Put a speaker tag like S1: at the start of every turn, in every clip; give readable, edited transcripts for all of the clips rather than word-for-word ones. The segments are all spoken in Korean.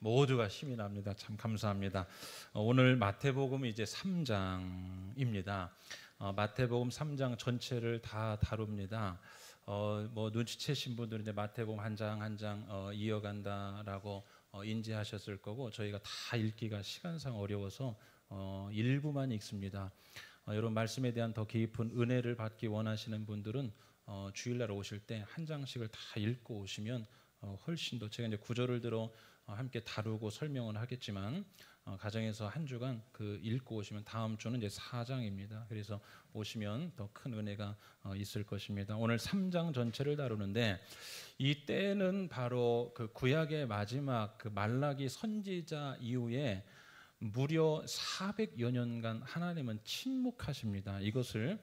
S1: 모두가 힘이 납니다. 참 감사합니다. 오늘 마태복음 이제 3장입니다. 마태복음 3장 전체를 다 다룹니다. 뭐 눈치채신 분들은 이제 마태복음 한 장 한 장 이어간다라고 인지하셨을 거고, 저희가 다 읽기가 시간상 어려워서 일부만 읽습니다. 여러분 말씀에 대한 더 깊은 은혜를 받기 원하시는 분들은 주일날 오실 때 한 장씩을 다 읽고 오시면 훨씬 더, 제가 이제 구절을 들어 함께 다루고 설명을 하겠지만 가정에서 한 주간 그 읽고 오시면 다음 주는 이제 4장입니다. 그래서 오시면 더 큰 은혜가 있을 것입니다. 오늘 3장 전체를 다루는데, 이 때는 바로 그 구약의 마지막 그 말라기 선지자 이후에 무려 400여 년간 하나님은 침묵하십니다. 이것을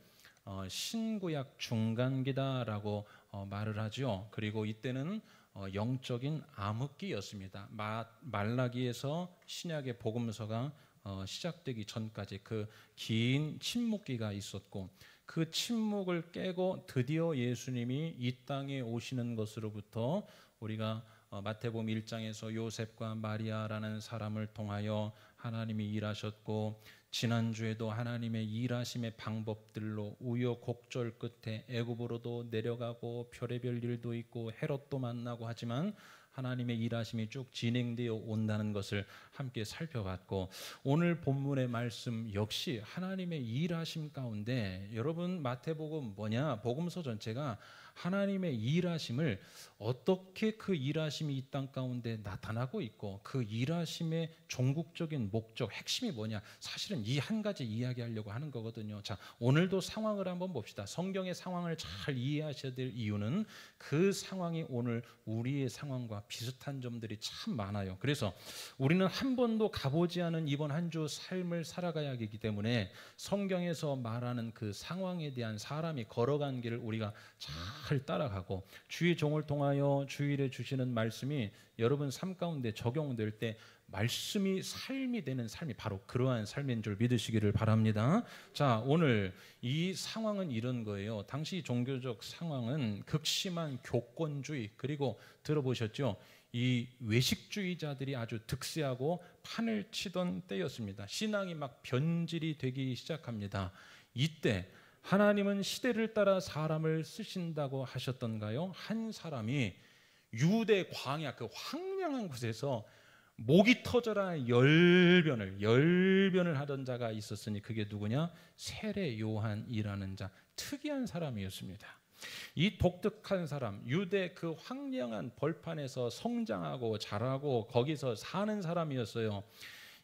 S1: 신구약 중간기다라고 말을 하죠. 그리고 이때는 영적인 암흑기였습니다. 말라기에서 신약의 복음서가 시작되기 전까지 그 긴 침묵기가 있었고, 그 침묵을 깨고 드디어 예수님이 이 땅에 오시는 것으로부터 우리가 마태복음 1장에서 요셉과 마리아라는 사람을 통하여 하나님이 일하셨고, 지난주에도 하나님의 일하심의 방법들로 우여곡절 끝에 애굽으로도 내려가고 별의별 일도 있고 헤롯도 만나고 하지만 하나님의 일하심이 쭉 진행되어 온다는 것을 함께 살펴봤고, 오늘 본문의 말씀 역시 하나님의 일하심 가운데, 여러분 마태복음 뭐냐? 복음서 전체가 하나님의 일하심을, 어떻게 그 일하심이 이 땅 가운데 나타나고 있고 그 일하심의 종국적인 목적, 핵심이 뭐냐, 사실은 이 한 가지 이야기하려고 하는 거거든요. 자, 오늘도 상황을 한번 봅시다. 성경의 상황을 잘 이해하셔야 될 이유는 그 상황이 오늘 우리의 상황과 비슷한 점들이 참 많아요. 그래서 우리는 한 번도 가보지 않은 이번 한 주 삶을 살아가야 하기 때문에 성경에서 말하는 그 상황에 대한 사람이 걸어간 길을 우리가 잘 따라가고, 주의 종을 통하여 주일에 주시는 말씀이 여러분 삶 가운데 적용될 때 말씀이 삶이 되는 삶이 바로 그러한 삶인 줄 믿으시기를 바랍니다. 자, 오늘 이 상황은 이런 거예요. 당시 종교적 상황은 극심한 교권주의, 그리고 들어보셨죠? 이 외식주의자들이 아주 득세하고 판을 치던 때였습니다. 신앙이 막 변질이 되기 시작합니다. 이때 하나님은 시대를 따라 사람을 쓰신다고 하셨던가요? 한 사람이 유대 광야, 그 황량한 곳에서 목이 터져라 열변을 하던 자가 있었으니 그게 누구냐? 세례 요한이라는 자, 특이한 사람이었습니다. 이 독특한 사람, 유대 그 황량한 벌판에서 성장하고 자라고 거기서 사는 사람이었어요.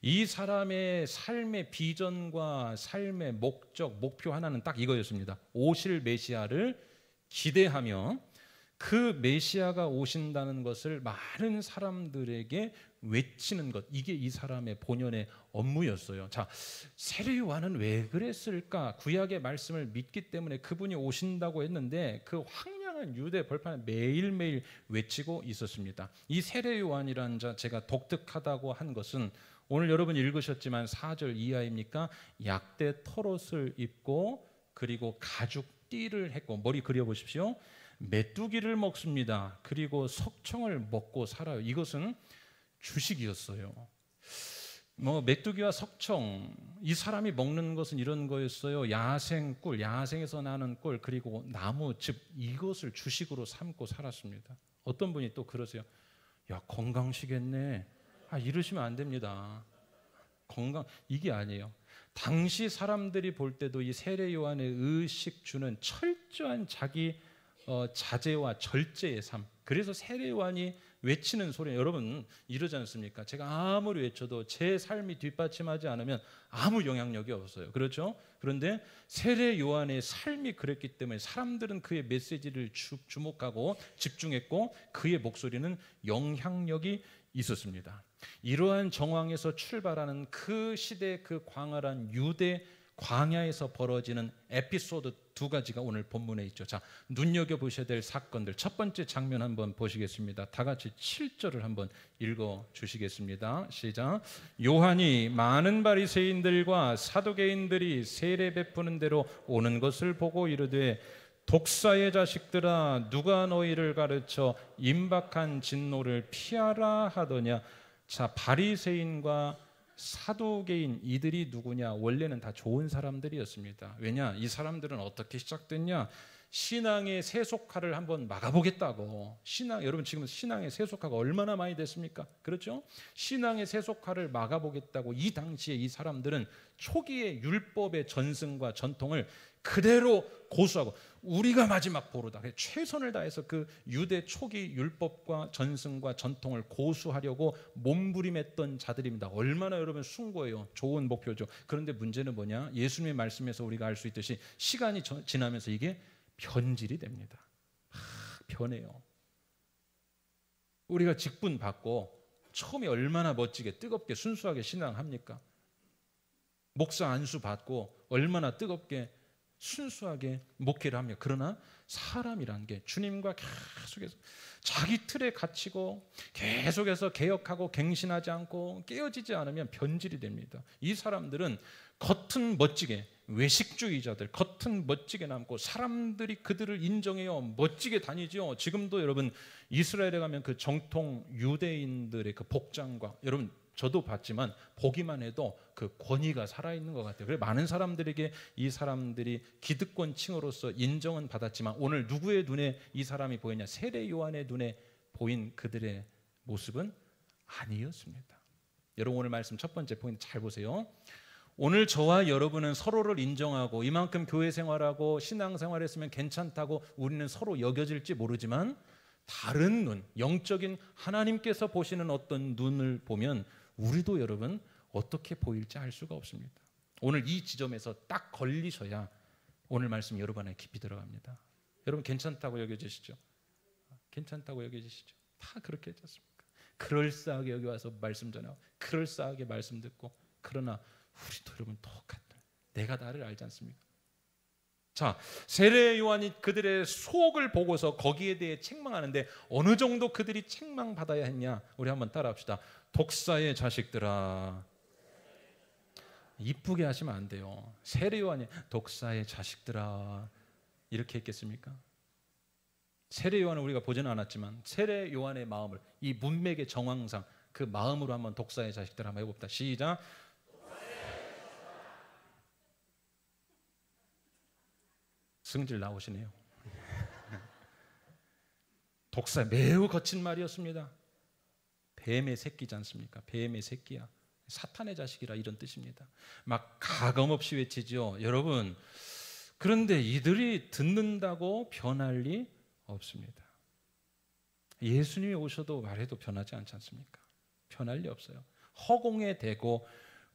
S1: 이 사람의 삶의 비전과 삶의 목적, 목표 하나는 딱 이거였습니다. 오실 메시아를 기대하며 그 메시아가 오신다는 것을 많은 사람들에게 외치는 것, 이게 이 사람의 본연의 업무였어요. 자, 세례 요한은 왜 그랬을까? 구약의 말씀을 믿기 때문에 그분이 오신다고 했는데 그 황량한 유대 벌판에 매일매일 외치고 있었습니다. 이 세례 요한이라는 자, 제가 독특하다고 한 것은 오늘 여러분 읽으셨지만 4절 이하입니까? 약대 털옷을 입고 그리고 가죽 띠를 했고, 머리 그려보십시오. 메뚜기를 먹습니다. 그리고 석청을 먹고 살아요. 이것은 주식이었어요. 뭐 메뚜기와 석청, 이 사람이 먹는 것은 이런 거였어요. 야생꿀, 야생에서 나는 꿀, 그리고 나무 즙, 이것을 주식으로 삼고 살았습니다. 어떤 분이 또 그러세요. 야, 건강식했네. 이러시면 안 됩니다. 건강, 이게 아니에요. 당시 사람들이 볼 때도 이 세례 요한의 의식주는 철저한 자기 자제와 절제의 삶. 그래서 세례 요한이 외치는 소리, 여러분 이러지 않습니까? 제가 아무리 외쳐도 제 삶이 뒷받침하지 않으면 아무 영향력이 없어요. 그렇죠? 그런데 세례 요한의 삶이 그랬기 때문에 사람들은 그의 메시지를 주목하고 집중했고, 그의 목소리는 영향력이 있었습니다. 이러한 정황에서 출발하는 그 시대 그 광활한 유대 광야에서 벌어지는 에피소드 두 가지가 오늘 본문에 있죠. 자, 눈여겨보셔야 될 사건들, 첫 번째 장면 한번 보시겠습니다. 다 같이 7절을 한번 읽어주시겠습니다. 시작. 요한이 많은 바리새인들과 사두개인들이 세례 베푸는 대로 오는 것을 보고 이르되, 독사의 자식들아, 누가 너희를 가르쳐 임박한 진노를 피하라 하더냐. 자, 바리새인과 사두개인 이들이 누구냐? 원래는 다 좋은 사람들이었습니다. 왜냐? 이 사람들은 어떻게 시작됐냐? 신앙의 세속화를 한번 막아보겠다고. 여러분 지금 신앙의 세속화가 얼마나 많이 됐습니까? 그렇죠? 신앙의 세속화를 막아보겠다고 이 당시에 이 사람들은 초기의 율법의 전승과 전통을 그대로 고수하고 우리가 마지막 보루다. 최선을 다해서 그 유대 초기 율법과 전승과 전통을 고수하려고 몸부림했던 자들입니다. 얼마나 여러분 숭고해요. 좋은 목표죠. 그런데 문제는 뭐냐? 예수님의 말씀에서 우리가 알 수 있듯이 시간이 지나면서 이게 변질이 됩니다. 변해요. 우리가 직분 받고 처음에 얼마나 멋지게 뜨겁게 순수하게 신앙합니까? 목사 안수 받고 얼마나 뜨겁게 순수하게 목회를 합니다. 그러나 사람이란 게 주님과 계속해서 자기 틀에 갇히고 계속해서 개혁하고 갱신하지 않고 깨어지지 않으면 변질이 됩니다. 이 사람들은 겉은 멋지게, 외식주의자들 겉은 멋지게 남고 사람들이 그들을 인정해요. 멋지게 다니죠. 지금도 여러분 이스라엘에 가면 그 정통 유대인들의 그 복장과, 여러분 저도 봤지만 보기만 해도 그 권위가 살아있는 것 같아요. 그래서 많은 사람들에게 이 사람들이 기득권층으로서 인정은 받았지만 오늘 누구의 눈에 이 사람이 보이냐? 세례 요한의 눈에 보인 그들의 모습은 아니었습니다. 여러분 오늘 말씀 첫 번째 포인트 잘 보세요. 오늘 저와 여러분은 서로를 인정하고 이만큼 교회 생활하고 신앙 생활했으면 괜찮다고 우리는 서로 여겨질지 모르지만 다른 눈, 영적인 하나님께서 보시는 어떤 눈을 보면 우리도 여러분 어떻게 보일지 알 수가 없습니다. 오늘 이 지점에서 딱 걸리셔야 오늘 말씀 여러분 안에 깊이 들어갑니다. 여러분 괜찮다고 여겨지시죠? 괜찮다고 여겨지시죠? 다 그렇게 했지 않습니까? 그럴싸하게 여기 와서 말씀 전하고 그럴싸하게 말씀 듣고, 그러나 우리도 여러분 똑같다. 내가 나를 알지 않습니까? 자, 세례 요한이 그들의 속을 보고서 거기에 대해 책망하는데 어느 정도 그들이 책망받아야 했냐? 우리 한번 따라합시다. 독사의 자식들아. 이쁘게 하시면 안 돼요. 세례 요한이 독사의 자식들아 이렇게 했겠습니까? 세례 요한을 우리가 보지는 않았지만 세례 요한의 마음을, 이 문맥의 정황상 그 마음으로 한번 독사의 자식들 한번 해봅시다. 시작. 승질 나오시네요. 독사 매우 거친 말이었습니다. 뱀의 새끼지 않습니까? 뱀의 새끼야. 사탄의 자식이라 이런 뜻입니다. 막 가감없이 외치죠. 여러분, 그런데 이들이 듣는다고 변할 리 없습니다. 예수님이 오셔도 말해도 변하지 않지 않습니까? 변할 리 없어요. 허공에 대고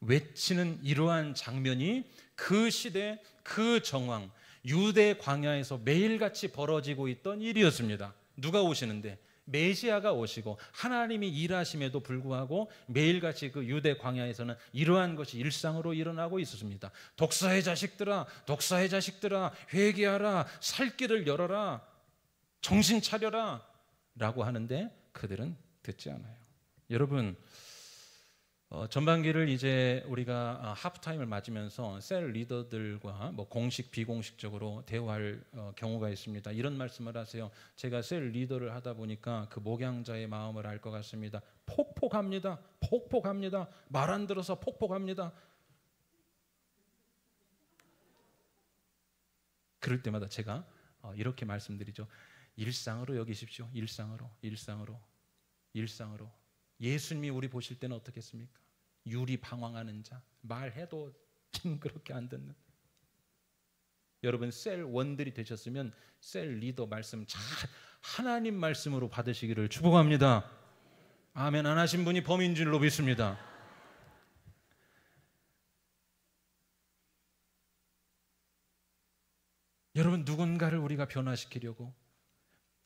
S1: 외치는 이러한 장면이 그 시대 그 정황 유대 광야에서 매일같이 벌어지고 있던 일이었습니다. 누가 오시는데? 메시아가 오시고 하나님이 일하심에도 불구하고 매일같이 그 유대 광야에서는 이러한 것이 일상으로 일어나고 있었습니다. 독사의 자식들아, 독사의 자식들아, 회개하라, 살 길을 열어라, 정신 차려라 라고 하는데 그들은 듣지 않아요. 여러분, 전반기를 이제 우리가 하프타임을 맞으면서 셀 리더들과 뭐 공식 비공식적으로 대화할 경우가 있습니다. 이런 말씀을 하세요. 제가 셀 리더를 하다 보니까 그 목양자의 마음을 알 것 같습니다. 폭폭합니다. 폭폭합니다. 말 안 들어서 폭폭합니다. 그럴 때마다 제가 이렇게 말씀드리죠. 일상으로 여기십시오. 일상으로. 예수님이 우리 보실 때는 어떻겠습니까? 유리 방황하는 자, 말해도 징그럽게 안 듣는. 여러분 셀 원들이 되셨으면 셀 리더 말씀 잘 하나님 말씀으로 받으시기를 축복합니다. 아멘. 안 하신 분이 범인 줄로 믿습니다. 여러분 누군가를 우리가 변화시키려고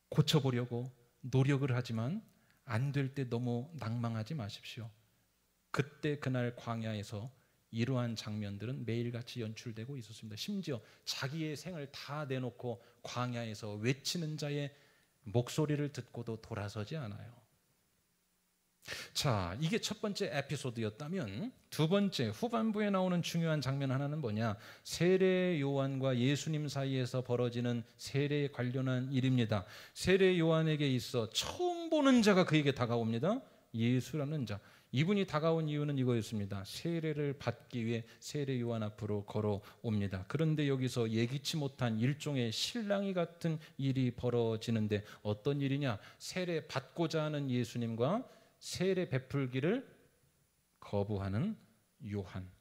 S1: 고쳐보려고 노력을 하지만 안 될 때 너무 낭망하지 마십시오. 그때 그날 광야에서 이러한 장면들은 매일같이 연출되고 있었습니다. 심지어 자기의 생을 다 내놓고 광야에서 외치는 자의 목소리를 듣고도 돌아서지 않아요. 자, 이게 첫 번째 에피소드였다면 두 번째 후반부에 나오는 중요한 장면 하나는 뭐냐? 세례 요한과 예수님 사이에서 벌어지는 세례에 관련한 일입니다. 세례 요한에게 있어 처음 보는 자가 그에게 다가옵니다. 예수라는 자. 이분이 다가온 이유는 이거였습니다. 세례를 받기 위해 세례 요한 앞으로 걸어옵니다. 그런데 여기서 예기치 못한 일종의 실랑이 같은 일이 벌어지는데 어떤 일이냐? 세례 받고자 하는 예수님과 세례 베풀기를 거부하는 요한.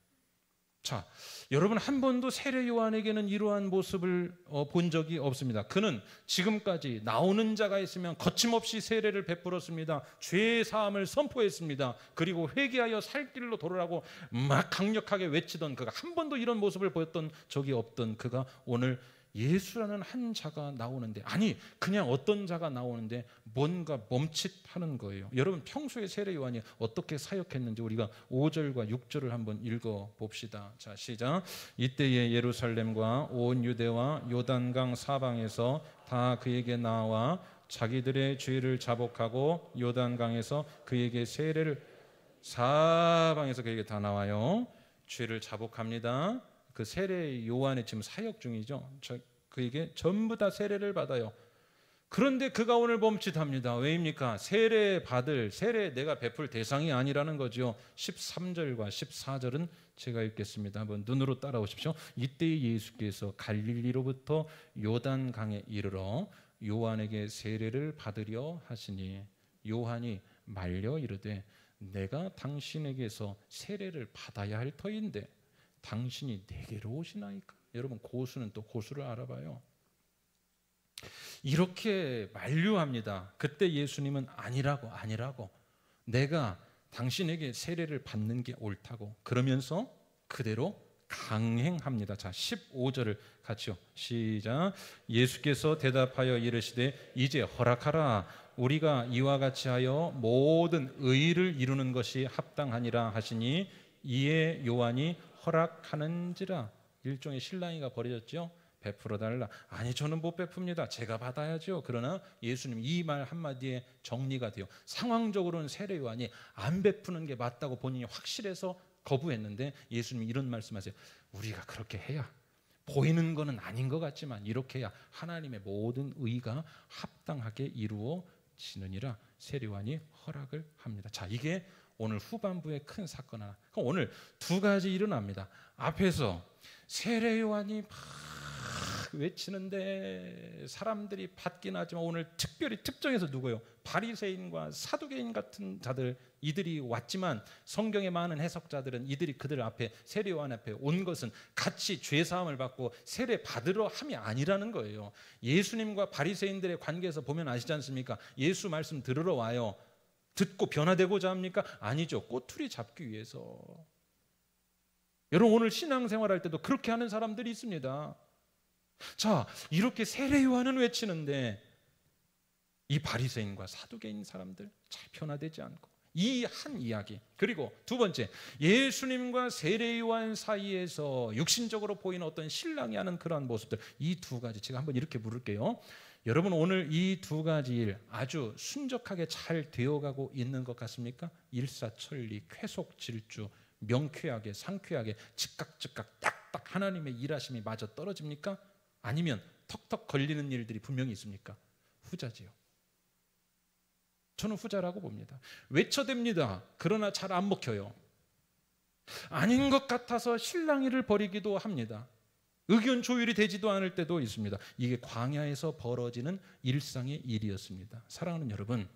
S1: 자, 여러분 한 번도 세례 요한에게는 이러한 모습을 본 적이 없습니다. 그는 지금까지 나오는 자가 있으면 거침없이 세례를 베풀었습니다. 죄의 사함을 선포했습니다. 그리고 회개하여 살 길로 돌아라고 막 강력하게 외치던 그가 한 번도 이런 모습을 보였던 적이 없던 그가 오늘 예수라는 한 자가 나오는데, 아니 그냥 어떤 자가 나오는데 뭔가 멈칫하는 거예요. 여러분 평소에 세례 요한이 어떻게 사역했는지 우리가 5절과 6절을 한번 읽어봅시다. 자, 시작. 이때에 예루살렘과 온 유대와 요단강 사방에서 다 그에게 나와 자기들의 죄를 자복하고 요단강에서 그에게 세례를, 사방에서 그에게 다 나와요. 죄를 자복합니다. 그 세례 요한의 지금 사역 중이죠. 그에게 전부 다 세례를 받아요. 그런데 그가 오늘 멈칫합니다. 왜입니까? 세례 내가 베풀 대상이 아니라는 거죠. 13절과 14절은 제가 읽겠습니다. 한번 눈으로 따라오십시오. 이때 예수께서 갈릴리로부터 요단강에 이르러 요한에게 세례를 받으려 하시니 요한이 말려 이르되 내가 당신에게서 세례를 받아야 할 터인데 당신이 내게로 오시나이까? 여러분 고수는 또 고수를 알아봐요. 이렇게 만류합니다. 그때 예수님은 아니라고 내가 당신에게 세례를 받는 게 옳다고 그러면서 그대로 강행합니다. 자, 15절을 같이요. 시작. 예수께서 대답하여 이르시되 이제 허락하라. 우리가 이와 같이 하여 모든 의를 이루는 것이 합당하니라 하시니 이에 요한이 허락하는지라. 일종의 실랑이가 벌어졌죠. 베풀어 달라. 아니 저는 못 베풉니다. 제가 받아야죠. 그러나 예수님 이 말 한마디에 정리가 돼요. 상황적으로는 세례 요한이 안 베푸는 게 맞다고 본인이 확실해서 거부했는데 예수님이 이런 말씀하세요. 우리가 그렇게 해야, 보이는 거는 아닌 것 같지만 이렇게 해야 하나님의 모든 의가 합당하게 이루어지느니라. 세례 요한이 허락을 합니다. 자, 이게 오늘 후반부의 큰 사건 하나. 그럼 오늘 두 가지 일어납니다. 앞에서 세례 요한이 막 외치는데 사람들이 받긴 하지만 오늘 특별히 특정해서 누구예요? 바리새인과 사두개인 같은 자들, 이들이 왔지만 성경의 많은 해석자들은 이들이 그들 앞에, 세례 요한 앞에 온 것은 같이 죄 사함을 받고 세례 받으러 함이 아니라는 거예요. 예수님과 바리새인들의 관계에서 보면 아시지 않습니까? 예수 말씀 들으러 와요. 듣고 변화되고자 합니까? 아니죠. 꼬투리 잡기 위해서. 여러분 오늘 신앙생활할 때도 그렇게 하는 사람들이 있습니다. 자, 이렇게 세례 요한은 외치는데 이 바리새인과 사두개인 사람들 잘 변화되지 않고 이 한 이야기. 그리고 두 번째, 예수님과 세례 요한 사이에서 육신적으로 보이는 어떤 신랑이 하는 그러한 모습들. 이 두 가지 제가 한번 이렇게 물을게요. 여러분 오늘 이 두 가지 일 아주 순적하게 잘 되어가고 있는 것 같습니까? 일사천리, 쾌속질주, 명쾌하게, 상쾌하게, 즉각 딱딱 하나님의 일하심이 마저 떨어집니까? 아니면 턱턱 걸리는 일들이 분명히 있습니까? 후자지요. 저는 후자라고 봅니다. 외쳐댑니다. 그러나 잘 안 먹혀요. 아닌 것 같아서 실랑이를 벌이기도 합니다. 의견 조율이 되지도 않을 때도 있습니다. 이게 광야에서 벌어지는 일상의 일이었습니다. 사랑하는 여러분,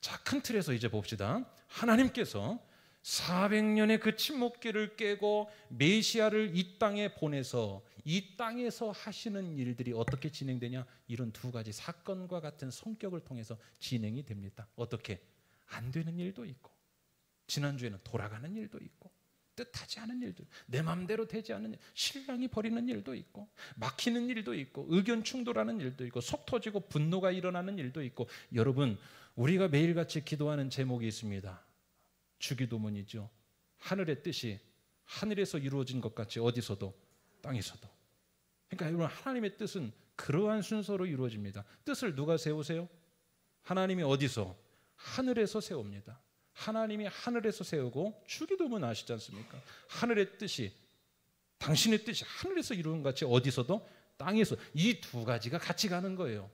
S1: 자, 큰 틀에서 이제 봅시다. 하나님께서 400년의 그 침묵기를 깨고 메시아를 이 땅에 보내서 이 땅에서 하시는 일들이 어떻게 진행되냐? 이런 두 가지 사건과 같은 성격을 통해서 진행이 됩니다. 어떻게? 안 되는 일도 있고, 지난주에는 돌아가는 일도 있고, 뜻하지 않은 일들, 내 마음대로 되지 않는 일, 신랑이 벌이는 일도 있고, 막히는 일도 있고, 의견 충돌하는 일도 있고, 속 터지고 분노가 일어나는 일도 있고. 여러분, 우리가 매일같이 기도하는 제목이 있습니다. 주기도문이죠. 하늘의 뜻이 하늘에서 이루어진 것 같이 어디서도, 땅에서도. 그러니까 여러분, 하나님의 뜻은 그러한 순서로 이루어집니다. 뜻을 누가 세우세요? 하나님이 어디서? 하늘에서 세웁니다. 하나님이 하늘에서 세우고, 주기도문 아시지 않습니까? 하늘의 뜻이, 당신의 뜻이 하늘에서 이루는 것 같이 어디서도, 땅에서. 이 두 가지가 같이 가는 거예요.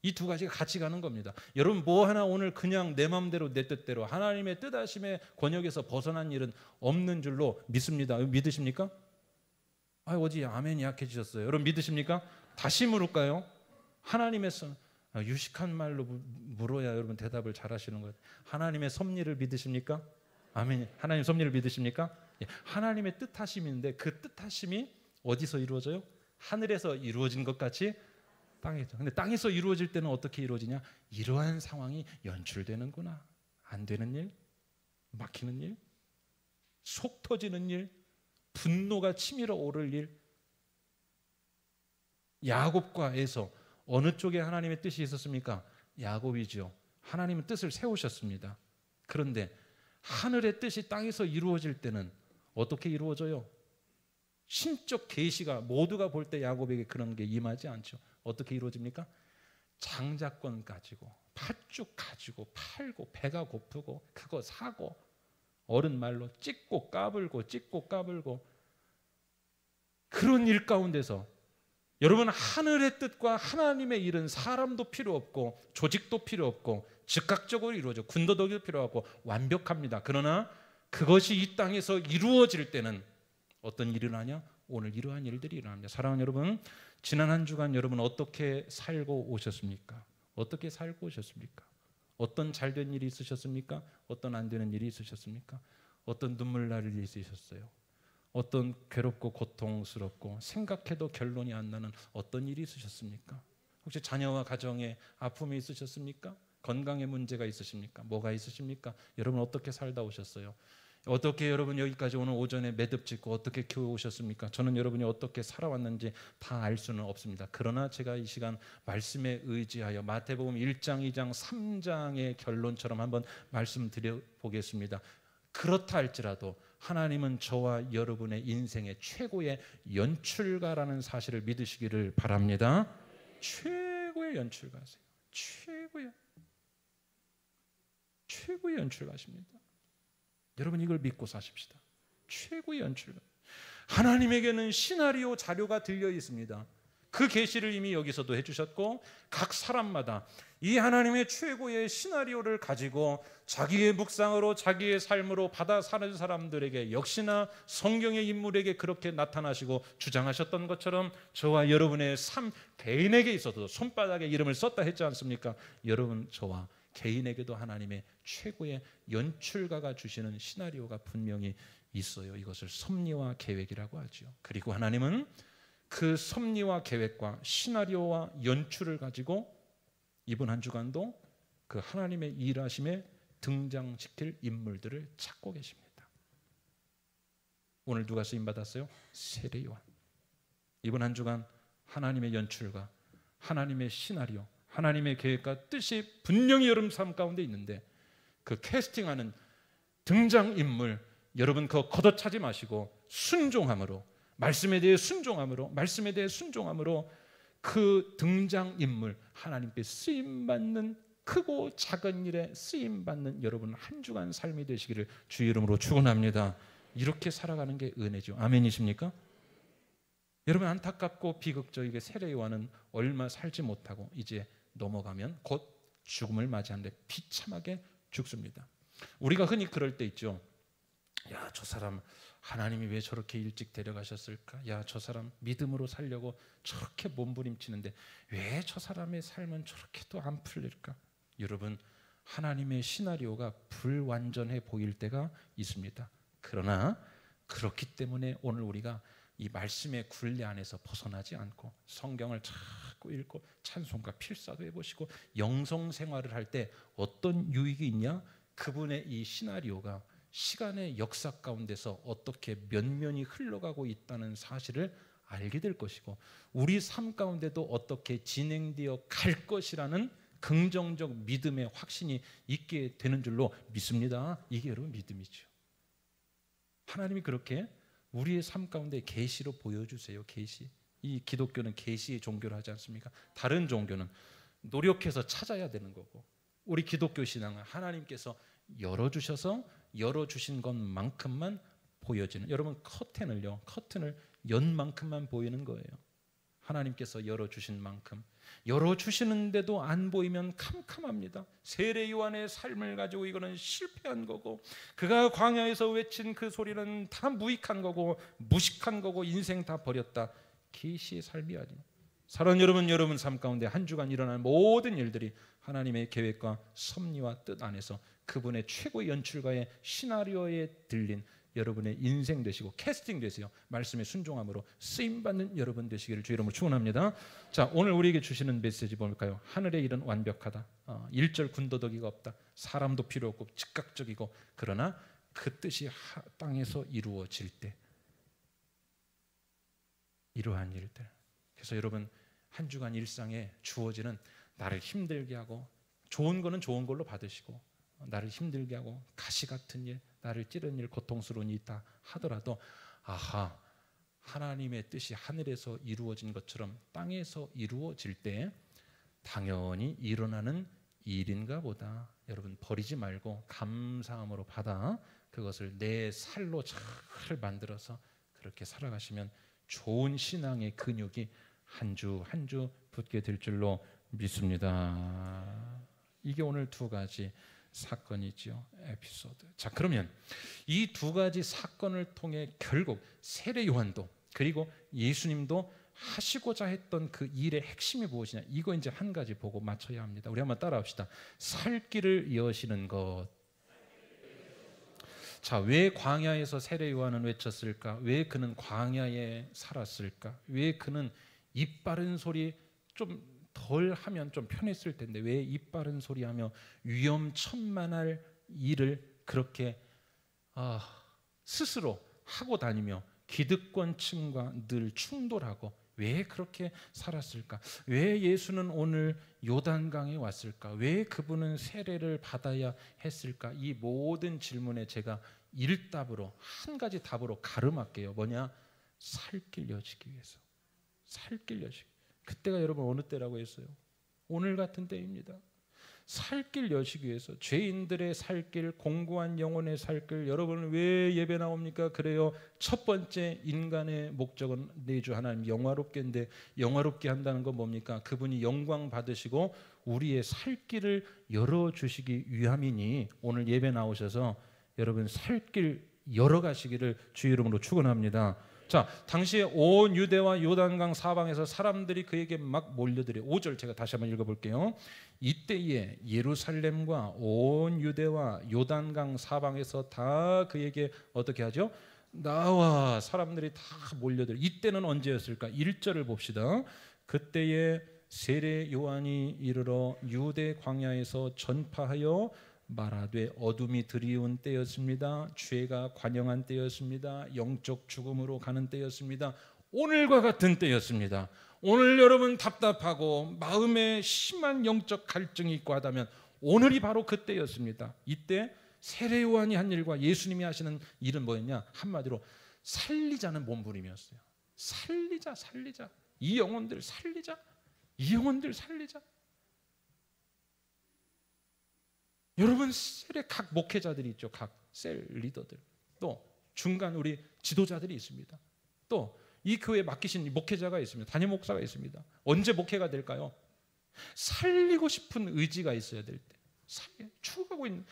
S1: 이 두 가지가 같이 가는 겁니다. 여러분 뭐 하나 오늘 그냥 내 마음대로 내 뜻대로 하나님의 뜻하심의 권역에서 벗어난 일은 없는 줄로 믿습니다. 믿으십니까? 어디 아멘이 약해지셨어요. 여러분 믿으십니까? 다시 물을까요? 하나님의 유식한 말로 물어야 여러분 대답을 잘 하시는 거예요. 하나님의 섭리를 믿으십니까? 아멘. 하나님 섭리를 믿으십니까? 예. 하나님의 뜻하심인데 그 뜻하심이 어디서 이루어져요? 하늘에서 이루어진 것 같이 땅에서. 근데 땅에서 이루어질 때는 어떻게 이루어지냐? 이러한 상황이 연출되는구나. 안 되는 일, 막히는 일, 속 터지는 일, 분노가 치밀어 오를 일. 야곱과 에서 어느 쪽에 하나님의 뜻이 있었습니까? 야곱이죠. 하나님은 뜻을 세우셨습니다. 그런데 하늘의 뜻이 땅에서 이루어질 때는 어떻게 이루어져요? 신적 계시가 모두가 볼 때 야곱에게 그런 게 임하지 않죠. 어떻게 이루어집니까? 장자권 가지고 팥죽 가지고 팔고 배가 고프고 그거 사고 어른 말로 찍고 까불고 그런 일 가운데서 여러분 하늘의 뜻과 하나님의 일은 사람도 필요 없고 조직도 필요 없고 즉각적으로 이루어져 군더더기도 필요 없고 완벽합니다. 그러나 그것이 이 땅에서 이루어질 때는 어떤 일이 일어나냐? 오늘 이러한 일들이 일어납니다. 사랑하는 여러분, 지난 한 주간 여러분 어떻게 살고 오셨습니까? 어떻게 살고 오셨습니까? 어떤 잘된 일이 있으셨습니까? 어떤 안 되는 일이 있으셨습니까? 어떤 눈물 날 일이 있으셨어요? 어떤 괴롭고 고통스럽고 생각해도 결론이 안 나는 어떤 일이 있으셨습니까? 혹시 자녀와 가정에 아픔이 있으셨습니까? 건강에 문제가 있으십니까? 뭐가 있으십니까? 여러분 어떻게 살다 오셨어요? 어떻게 여러분 여기까지 오늘 오전에 매듭 짓고 어떻게 교회 오셨습니까? 저는 여러분이 어떻게 살아왔는지 다 알 수는 없습니다. 그러나 제가 이 시간 말씀에 의지하여 마태복음 1장, 2장, 3장의 결론처럼 한번 말씀드려 보겠습니다. 그렇다 할지라도 하나님은 저와 여러분의 인생의 최고의 연출가라는 사실을 믿으시기를 바랍니다. 최고의 연출가세요. 최고의 연출가십니다. 여러분 이걸 믿고 사십시다. 최고의 연출가. 하나님에게는 시나리오 자료가 들려 있습니다. 그 계시를 이미 여기서도 해주셨고 각 사람마다 이 하나님의 최고의 시나리오를 가지고 자기의 묵상으로 자기의 삶으로 받아 사는 사람들에게 역시나 성경의 인물에게 그렇게 나타나시고 주장하셨던 것처럼 저와 여러분의 삶 개인에게 있어도 손바닥에 이름을 썼다 했지 않습니까? 여러분 저와 개인에게도 하나님의 최고의 연출가가 주시는 시나리오가 분명히 있어요. 이것을 섭리와 계획이라고 하죠. 그리고 하나님은 그 섭리와 계획과 시나리오와 연출을 가지고 이번 한 주간도 그 하나님의 일하심에 등장시킬 인물들을 찾고 계십니다. 오늘 누가 쓰임 받았어요? 세례 요한. 이번 한 주간 하나님의 연출과 하나님의 시나리오, 하나님의 계획과 뜻이 분명히 여러분 삶 가운데 있는데 그 캐스팅하는 등장인물 여러분 그거 걷어차지 마시고 순종함으로 말씀에 대해 순종함으로 그 등장인물 하나님께 쓰임받는 크고 작은 일에 쓰임받는 여러분 한 주간 삶이 되시기를 주의 이름으로 축원합니다. 이렇게 살아가는 게 은혜죠. 아멘이십니까? 여러분 안타깝고 비극적이게 세례 요한은 얼마 살지 못하고 이제 넘어가면 곧 죽음을 맞이하는데 비참하게 죽습니다. 우리가 흔히 그럴 때 있죠. 야, 저 사람 하나님이 왜 저렇게 일찍 데려가셨을까? 야, 저 사람 믿음으로 살려고 저렇게 몸부림치는데 왜 저 사람의 삶은 저렇게 또 안 풀릴까? 여러분 하나님의 시나리오가 불완전해 보일 때가 있습니다. 그러나 그렇기 때문에 오늘 우리가 이 말씀의 굴레 안에서 벗어나지 않고 성경을 자꾸 읽고 찬송가 필사도 해보시고 영성 생활을 할 때 어떤 유익이 있냐? 그분의 이 시나리오가 시간의 역사 가운데서 어떻게 면면이 흘러가고 있다는 사실을 알게 될 것이고 우리 삶 가운데도 어떻게 진행되어 갈 것이라는 긍정적 믿음의 확신이 있게 되는 줄로 믿습니다. 이게 여러분 믿음이죠. 하나님이 그렇게 우리의 삶 가운데 계시로 보여주세요. 계시. 이 기독교는 계시의 종교를 하지 않습니까? 다른 종교는 노력해서 찾아야 되는 거고 우리 기독교 신앙은 하나님께서 열어주신 것만큼만 보여지는 여러분 커튼을 연 만큼만 보이는 거예요. 하나님께서 열어주신 만큼 열어주시는데도 안 보이면 캄캄합니다. 세례 요한의 삶을 가지고 이거는 실패한 거고, 그가 광야에서 외친 그 소리는 다 무익한 거고 무식한 거고 인생 다 버렸다. 계시의 삶이 아니에요. 사랑하는 여러분, 여러분 삶 가운데 한 주간 일어난 모든 일들이 하나님의 계획과 섭리와 뜻 안에서 그분의 최고의 연출가의 시나리오에 들린 여러분의 인생 되시고 캐스팅 되세요. 말씀에 순종함으로 쓰임받는 여러분 되시기를 주 이름으로 축원합니다. 자, 오늘 우리에게 주시는 메시지 뭘까요? 하늘의 일은 완벽하다. 일절 군더더기가 없다. 사람도 필요 없고 즉각적이고, 그러나 그 뜻이 땅에서 이루어질 때 이러한 일들. 그래서 여러분, 한 주간 일상에 주어지는 나를 힘들게 하고, 좋은 거는 좋은 걸로 받으시고, 나를 힘들게 하고 가시 같은 일, 나를 찌르는 일, 고통스러운 일이 있다 하더라도, 아하, 하나님의 뜻이 하늘에서 이루어진 것처럼 땅에서 이루어질 때 당연히 일어나는 일인가 보다. 여러분, 버리지 말고 감사함으로 받아 그것을 내 살로 잘 만들어서 그렇게 살아가시면 좋은 신앙의 근육이 한 주 한 주 붙게 될 줄로 믿습니다. 이게 오늘 두 가지 사건이죠. 에피소드. 자, 그러면 이 두 가지 사건을 통해 결국 세례 요한도 그리고 예수님도 하시고자 했던 그 일의 핵심이 무엇이냐, 이거 이제 한 가지 보고 맞춰야 합니다. 우리 한번 따라합시다. 살 길을 여시는 것. 자, 왜 광야에서 세례 요한은 외쳤을까? 왜 그는 광야에 살았을까? 왜 그는 입 바른 소리 좀 덜 하면 좀 편했을 텐데 왜 입 바른 소리 하며 위험천만할 일을 그렇게 스스로 하고 다니며 기득권층과 늘 충돌하고 왜 그렇게 살았을까? 왜 예수는 오늘 요단강에 왔을까? 왜 그분은 세례를 받아야 했을까? 이 모든 질문에 제가 일답으로, 한 가지 답으로 가름할게요. 뭐냐? 살 길 여시기 위해서. 살 길 여시기. 그때가 여러분 어느 때라고 했어요? 오늘 같은 때입니다. 살 길 여시기 위해서, 죄인들의 살 길, 공고한 영혼의 살 길. 여러분 왜 예배 나옵니까? 그래요. 첫 번째 인간의 목적은 내주 하나님 영화롭게인데, 영화롭게 한다는 건 뭡니까? 그분이 영광 받으시고 우리의 살 길을 열어주시기 위함이니 오늘 예배 나오셔서 여러분 살 길 열어가시기를 주 이름으로 축원합니다. 자, 당시에 온 유대와 요단강 사방에서 사람들이 그에게 막 몰려들어요. 5절 제가 다시 한번 읽어볼게요. 이때에 예루살렘과 온 유대와 요단강 사방에서 다 그에게 어떻게 하죠? 나와 사람들이 다 몰려들어요. 이때는 언제였을까? 1절을 봅시다. 그때에 세례 요한이 이르러 유대 광야에서 전파하여 말하되 어둠이 드리운 때였습니다. 죄가 관영한 때였습니다. 영적 죽음으로 가는 때였습니다. 오늘과 같은 때였습니다. 오늘 여러분 답답하고 마음에 심한 영적 갈증이 있고 하다면 오늘이 바로 그때였습니다. 이때 세례 요한이 한 일과 예수님이 하시는 일은 뭐였냐? 한마디로 살리자는 몸부림이었어요. 살리자, 살리자. 이 영혼들 살리자. 이 영혼들 살리자. 여러분 셀의 각 목회자들이 있죠. 각 셀 리더들, 또 중간 우리 지도자들이 있습니다. 또 이 교회에 맡기신 목회자가 있습니다. 담임 목사가 있습니다. 언제 목회가 될까요? 살리고 싶은 의지가 있어야 될 때. 추구하고 있는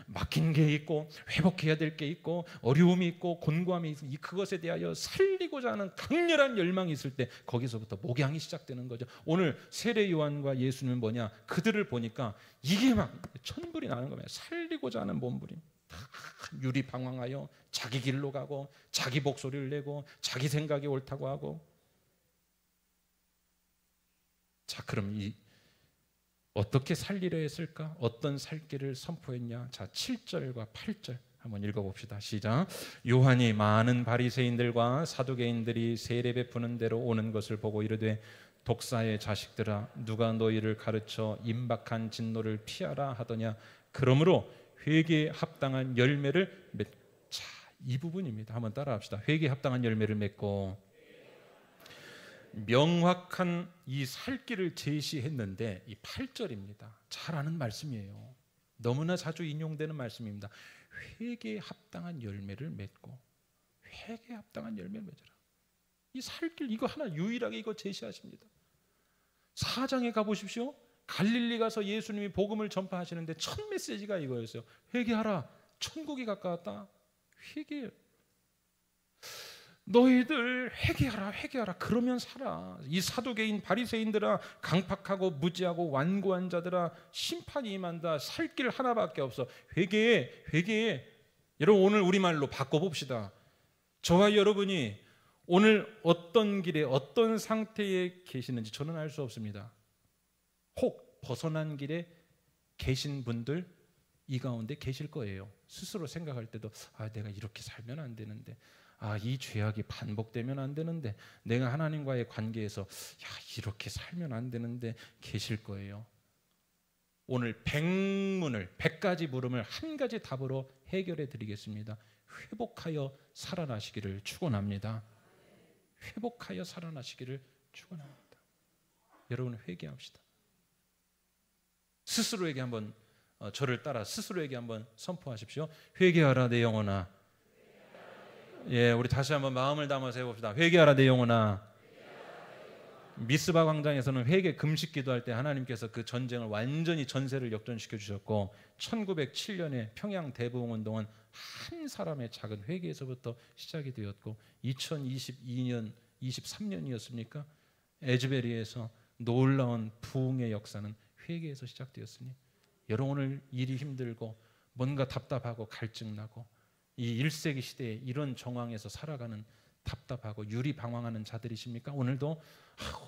S1: 막힌 게 있고 회복해야 될 게 있고 어려움이 있고 곤고함이 있고 그것에 대하여 살리고자 하는 강렬한 열망이 있을 때 거기서부터 목양이 시작되는 거죠. 오늘 세례 요한과 예수님은 뭐냐? 그들을 보니까 이게 막 천불이 나는 겁니다. 살리고자 하는 몸부림. 유리방황하여 자기 길로 가고 자기 목소리를 내고 자기 생각이 옳다고 하고. 자, 그럼 어떻게 살리려 했을까? 어떤 살 길을 선포했냐? 자, 7절과 8절 한번 읽어봅시다. 시작. 요한이 많은 바리새인들과 사두개인들이 세례 베푸는 대로 오는 것을 보고 이르되 독사의 자식들아, 누가 너희를 가르쳐 임박한 진노를 피하라 하더냐? 그러므로 회개에 합당한 열매를 자, 이 부분입니다. 한번 따라합시다. 회개에 합당한 열매를 맺고. 명확한 이 살 길을 제시했는데 이 8절입니다. 잘 아는 말씀이에요. 너무나 자주 인용되는 말씀입니다. 회개에 합당한 열매를 맺고. 회개에 합당한 열매를 맺어라. 이 살 길 이거 하나 유일하게 이거 제시하십니다. 4장에 가보십시오. 갈릴리 가서 예수님이 복음을 전파하시는데 첫 메시지가 이거였어요. 회개하라, 천국이 가까웠다. 회개. 너희들 회개하라, 회개하라. 그러면 살아. 이 사두개인 바리새인들아, 강팍하고 무지하고 완고한 자들아, 심판이 임한다. 살 길 하나밖에 없어. 회개해, 회개해. 여러분, 오늘 우리말로 바꿔봅시다. 저와 여러분이 오늘 어떤 길에 어떤 상태에 계시는지 저는 알 수 없습니다. 혹 벗어난 길에 계신 분들 이 가운데 계실 거예요. 스스로 생각할 때도 내가 이렇게 살면 안 되는데, 이 죄악이 반복되면 안 되는데, 내가 하나님과의 관계에서 이렇게 살면 안 되는데 계실 거예요. 오늘 100가지 물음을 한 가지 답으로 해결해 드리겠습니다. 회복하여 살아나시기를 축원합니다. 회복하여 살아나시기를 축원합니다. 여러분, 회개합시다. 스스로에게 한번 저를 따라 스스로에게 한번 선포하십시오. 회개하라 내 영혼아. 예, 우리 다시 한번 마음을 담아서 해봅시다. 회개하라 내 영혼아. 미스바 광장에서는 회개 금식 기도할 때 하나님께서 그 전쟁을 완전히 전세를 역전시켜 주셨고, 1907년에 평양 대부흥운동은 한 사람의 작은 회개에서부터 시작이 되었고, 2022년 23년이었습니까? 에즈베리에서 놀라운 부흥의 역사는 회개에서 시작되었으니, 여러분 오늘 일이 힘들고 뭔가 답답하고 갈증나고 이 1세기 시대에 이런 정황에서 살아가는 답답하고 유리방황하는 자들이십니까? 오늘도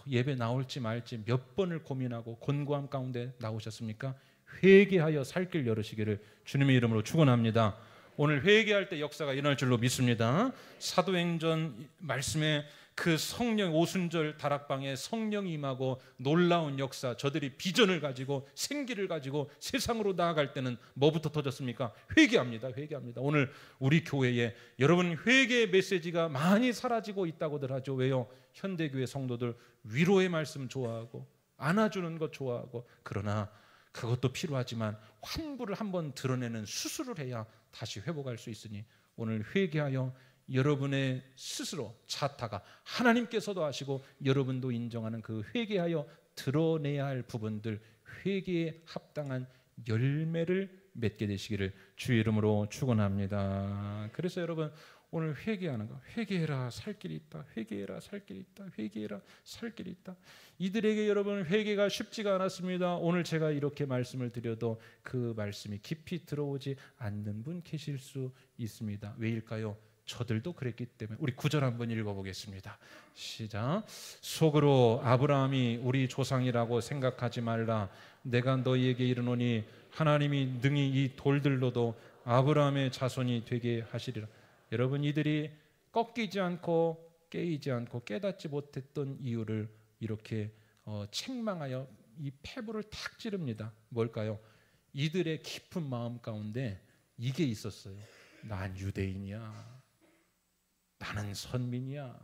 S1: 예배 나올지 말지 몇 번을 고민하고 곤고함 가운데 나오셨습니까? 회개하여 살 길 열으시기를 주님의 이름으로 축원합니다. 오늘 회개할 때 역사가 일어날 줄로 믿습니다. 사도행전 말씀에 그 성령, 오순절 다락방에 성령이 임하고 놀라운 역사, 저들이 비전을 가지고 생기를 가지고 세상으로 나아갈 때는 뭐부터 터졌습니까? 회개합니다. 회개합니다. 오늘 우리 교회에 여러분 회개의 메시지가 많이 사라지고 있다고들 하죠. 왜요? 현대교회 성도들 위로의 말씀 좋아하고 안아주는 것 좋아하고, 그러나 그것도 필요하지만 환부를 한번 드러내는 수술을 해야 다시 회복할 수 있으니, 오늘 회개하여 여러분의 스스로 자타가 하나님께서도 하시고 여러분도 인정하는 그 회개하여 드러내야 할 부분들, 회개에 합당한 열매를 맺게 되시기를 주의 이름으로 축원합니다. 그래서 여러분 오늘 회개하는 거, 회개해라 살 길이 있다, 회개해라 살 길이 있다, 회개해라 살 길이 있다. 이들에게 여러분 회개가 쉽지가 않았습니다. 오늘 제가 이렇게 말씀을 드려도 그 말씀이 깊이 들어오지 않는 분 계실 수 있습니다. 왜일까요? 저들도 그랬기 때문에. 우리 9절 한번 읽어보겠습니다. 시작. 속으로 아브라함이 우리 조상이라고 생각하지 말라. 내가 너희에게 이르노니 하나님이 능히 이 돌들로도 아브라함의 자손이 되게 하시리라. 여러분 이들이 꺾이지 않고 깨이지 않고 깨닫지 못했던 이유를 이렇게 책망하여 이 패부를 탁 찌릅니다. 뭘까요? 이들의 깊은 마음 가운데 이게 있었어요. 난 유대인이야. 나는 선민이야.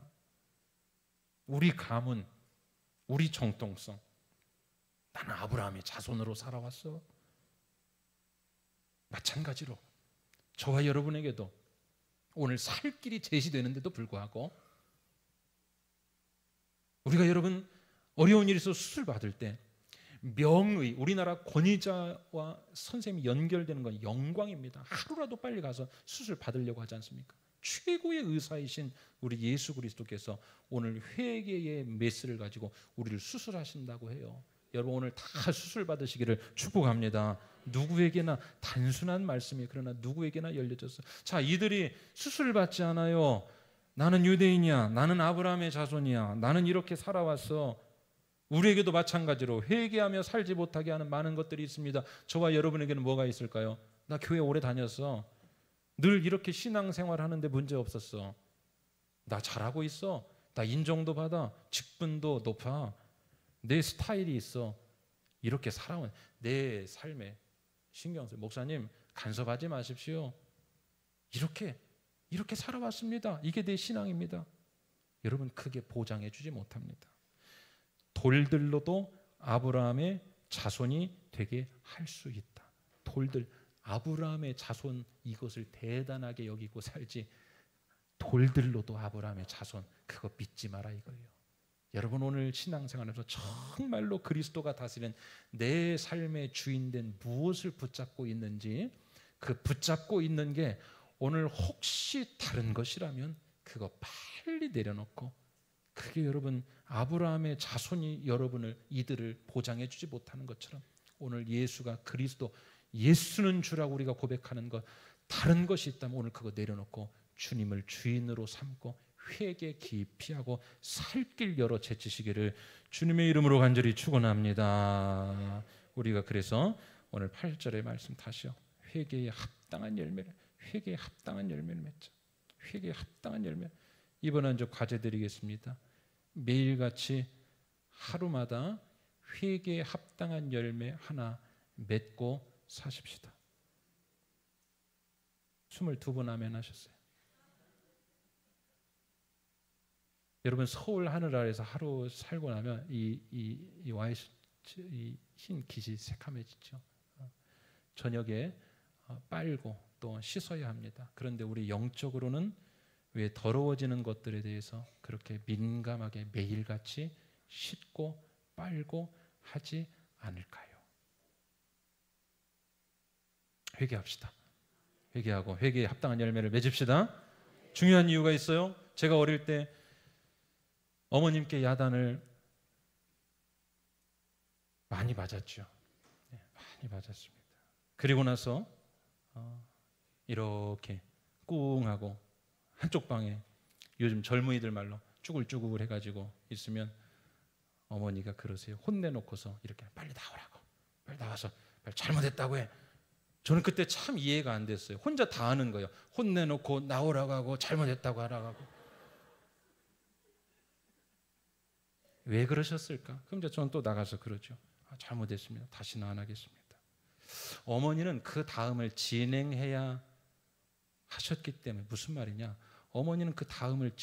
S1: 우리 가문, 우리 정통성, 나는 아브라함의 자손으로 살아왔어. 마찬가지로 저와 여러분에게도 오늘 살 길이 제시되는데도 불구하고 우리가 여러분 어려운 일이 있어서 수술 받을 때 명의, 우리나라 권위자와 선생님이 연결되는 건 영광입니다. 하루라도 빨리 가서 수술 받으려고 하지 않습니까? 최고의 의사이신 우리 예수 그리스도께서 오늘 회개의 메스를 가지고 우리를 수술하신다고 해요. 여러분 오늘 다 수술 받으시기를 축복합니다. 누구에게나 단순한 말씀이에요. 그러나 누구에게나 열려졌어요. 자, 이들이 수술을 받지 않아요. 나는 유대인이야. 나는 아브라함의 자손이야. 나는 이렇게 살아왔어. 우리에게도 마찬가지로 회개하며 살지 못하게 하는 많은 것들이 있습니다. 저와 여러분에게는 뭐가 있을까요? 나 교회 오래 다녔어. 늘 이렇게 신앙생활 하는데 문제 없었어. 나 잘하고 있어. 나 인정도 받아. 직분도 높아. 내 스타일이 있어. 이렇게 살아온 내 삶에 신경 써요. 목사님 간섭하지 마십시오. 이렇게 살아왔습니다. 이게 내 신앙입니다. 여러분 크게 보장해 주지 못합니다. 돌들로도 아브라함의 자손이 되게 할 수 있다. 돌들, 아브라함의 자손, 이것을 대단하게 여기고 살지 돌들로도 아브라함의 자손, 그거 믿지 마라 이거예요. 여러분 오늘 신앙생활에서 정말로 그리스도가 다스리는 내 삶의 주인된 무엇을 붙잡고 있는지, 그 붙잡고 있는 게 오늘 혹시 다른 것이라면 그거 빨리 내려놓고, 그게 여러분 아브라함의 자손이 여러분을 이들을 보장해 주지 못하는 것처럼 오늘 예수가 그리스도, 예수는 주라고 우리가 고백하는 것, 다른 것이 있다면 오늘 그거 내려놓고 주님을 주인으로 삼고 회개 깊이 하고 살 길 열어 제치시기를 주님의 이름으로 간절히 축원합니다. 우리가 그래서 오늘 8절의 말씀 다시요. 회개에 합당한 열매를, 회개에 합당한 열매를 맺자. 회개에 합당한 열매. 이번 한 주 과제 드리겠습니다. 매일같이 하루마다 회개에 합당한 열매 하나 맺고 사십시다. 22분 아멘 하셨어요. 여러분 서울 하늘 아래서 하루 살고 나면 이 흰 깃이 새카매지죠. 저녁에 빨고 또 씻어야 합니다. 그런데 우리 영적으로는 왜 더러워지는 것들에 대해서 그렇게 민감하게 매일같이 씻고 빨고 하지 않을까요? 회개합시다. 회개하고 회개에 합당한 열매를 맺읍시다. 중요한 이유가 있어요. 제가 어릴 때 어머님께 야단을 많이 맞았죠. 많이 맞았습니다. 그리고 나서 이렇게 꿍하고 한쪽 방에 요즘 젊은이들 말로 쭈글쭈글 해가지고 있으면 어머니가 그러세요. 혼내놓고서 이렇게 빨리 나오라고, 빨리 나와서 빨리 잘못했다고 해. 저는 그때 참 이해가 안 됐어요. 혼자 다 하는 거예요. 혼내놓고 나오라고 하고 잘못했다고 하라고 하고. 왜 그러셨을까? 그럼 이제 저는 또 나가서 그러죠. 잘못했습니다. 다시는 안 하겠습니다. 어머니는 그 다음을 진행해야 하셨기 때문에. 무슨 말이냐? 어머니는 그 다음을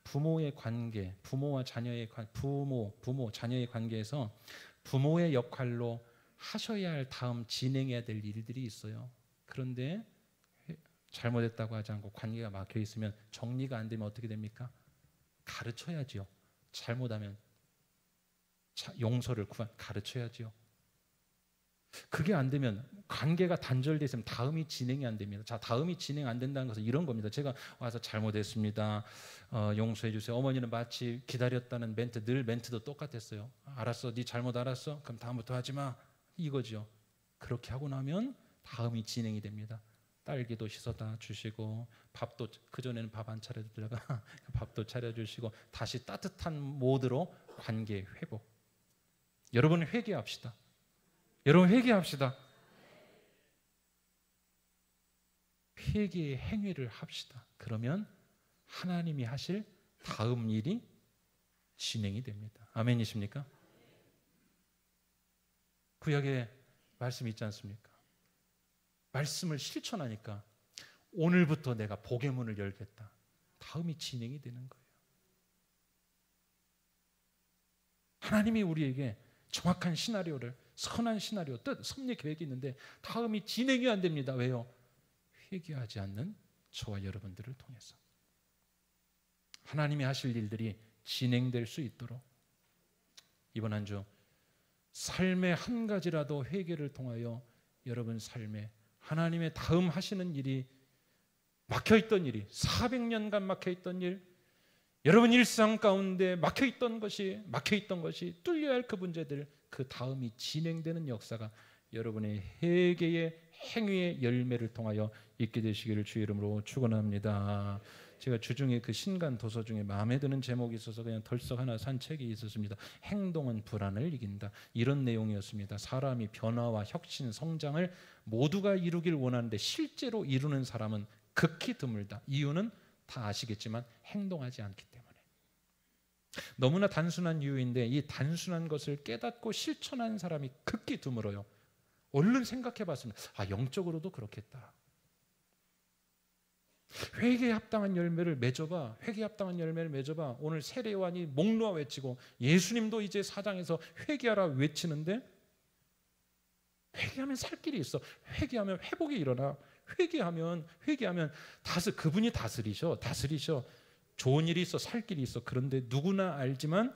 S1: 부모의 관계, 부모 자녀의 관계에서 부모의 역할로 하셔야 할 다음 진행해야 될 일들이 있어요. 그런데 잘못했다고 하지 않고 관계가 막혀 있으면 정리가 안 되면 어떻게 됩니까? 가르쳐야지요. 잘못하면 용서를 가르쳐야지요. 그게 안 되면 관계가 단절돼 있으면 다음이 진행이 안 됩니다. 자, 다음이 진행 안 된다는 것은 이런 겁니다. 제가 와서 잘못했습니다. 용서해 주세요. 어머니는 마치 기다렸다는 멘트, 늘 멘트도 똑같았어요. 알았어, 네 잘못 알았어. 그럼 다음부터 하지 마. 이거죠. 그렇게 하고 나면 다음이 진행이 됩니다. 딸기도 씻어다 주시고 밥도, 그전에는 밥 안 차려주다가 밥도 차려주시고 다시 따뜻한 모드로 관계 회복. 여러분 회개합시다. 여러분 회개합시다. 회개의 행위를 합시다. 그러면 하나님이 하실 다음 일이 진행이 됩니다. 아멘이십니까? 구약에 말씀이 있지 않습니까? 말씀을 실천하니까 오늘부터 내가 복의 문을 열겠다. 다음이 진행이 되는 거예요. 하나님이 우리에게 정확한 시나리오를, 선한 시나리오, 뜻, 섭리 계획이 있는데 다음이 진행이 안 됩니다. 왜요? 회개하지 않는 저와 여러분들을 통해서. 하나님이 하실 일들이 진행될 수 있도록 이번 한 주 삶의 한 가지라도 회개를 통하여 여러분 삶에 하나님의 다음 하시는 일이, 막혀있던 일이, 400년간 막혀있던 일, 여러분 일상 가운데 막혀있던 것이 뚫려야 할 그 문제들, 그 다음이 진행되는 역사가 여러분의 회개의 행위의 열매를 통하여 있게 되시기를 주의 이름으로 축원합니다. 제가 주중에 그 신간 도서 중에 마음에 드는 제목이 있어서 그냥 덜썩 하나 산 책이 있었습니다. 행동은 불안을 이긴다. 이런 내용이었습니다. 사람이 변화와 혁신, 성장을 모두가 이루길 원하는데 실제로 이루는 사람은 극히 드물다. 이유는 다 아시겠지만 행동하지 않기 때문에. 너무나 단순한 이유인데 이 단순한 것을 깨닫고 실천하는 사람이 극히 드물어요. 얼른 생각해 봤습니다. 영적으로도 그렇겠다. 회개에 합당한 열매를 맺어봐. 회개에 합당한 열매를 맺어봐. 오늘 세례요한이 목 놓아 외치고 예수님도 이제 사장에서 회개하라 외치는데 회개하면 살 길이 있어. 회개하면 회복이 일어나. 회개하면 그분이 다스리셔. 좋은 일이 있어, 살 길이 있어. 그런데 누구나 알지만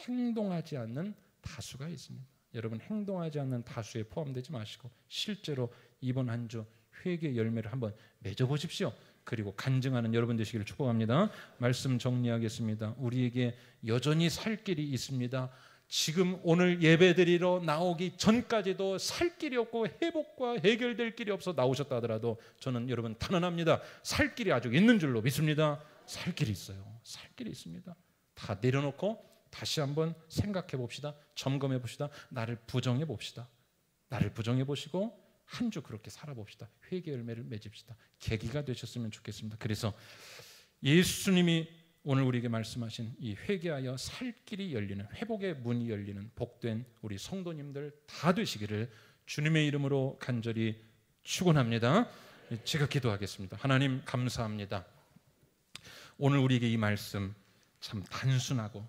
S1: 행동하지 않는 다수가 있습니다. 여러분, 행동하지 않는 다수에 포함되지 마시고 실제로 이번 한 주 회개 열매를 한번 맺어보십시오. 그리고 간증하는 여러분 되시기를 축복합니다. 말씀 정리하겠습니다. 우리에게 여전히 살 길이 있습니다. 지금 오늘 예배드리러 나오기 전까지도 살 길이 없고 회복과 해결될 길이 없어 나오셨다 하더라도 저는 여러분 단언합니다. 살 길이 아직 있는 줄로 믿습니다. 살 길이 있어요. 살 길이 있습니다. 다 내려놓고 다시 한번 생각해 봅시다. 점검해 봅시다. 나를 부정해 봅시다. 나를 부정해 보시고 한 주 그렇게 살아봅시다. 회개 열매를 맺읍시다. 계기가 되셨으면 좋겠습니다. 그래서 예수님이 오늘 우리에게 말씀하신 이 회개하여 살 길이 열리는, 회복의 문이 열리는 복된 우리 성도님들 다 되시기를 주님의 이름으로 간절히 축원합니다. 제가 기도하겠습니다. 하나님 감사합니다. 오늘 우리에게 이 말씀 참 단순하고